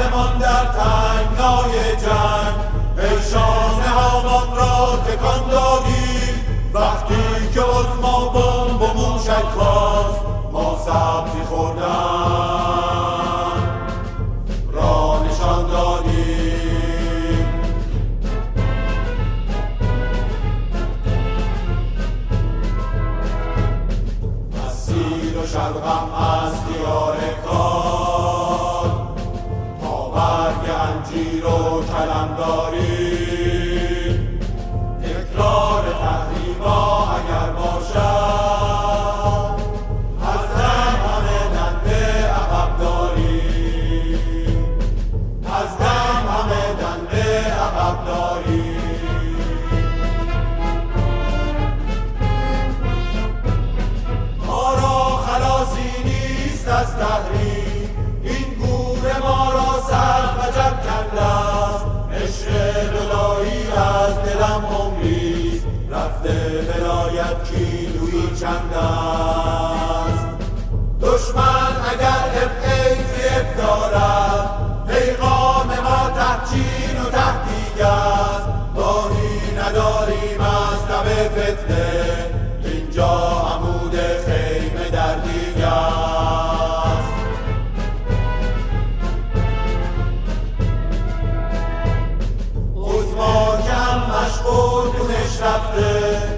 آسمان در تنگنای جنگ پیشان هامان را تکان دادیم. وقتی که از ما بمب و موشک خواست ما سبزی خوردن را نشان دادیم. از سیر و شرقم از دیار کار تا برگ انجیر و کلمداری تکرار تحریما اگر باشد از دم همه دنده عقب داریم. از دم همه دنده عقب داریم. ما را خلاصی نیست از تحریم. این گور ما را سر وجب کرده است. عشق جدایی از دلم عمریست. رفته ولایت کیلویی چند است. دشمن اگر اف دارد پیغام ما تحچین و تهدید است. راهی نداریم از تب فتنه اینجا عمود خیمه در دیگ است. عظما که هم مشغول کنش رفته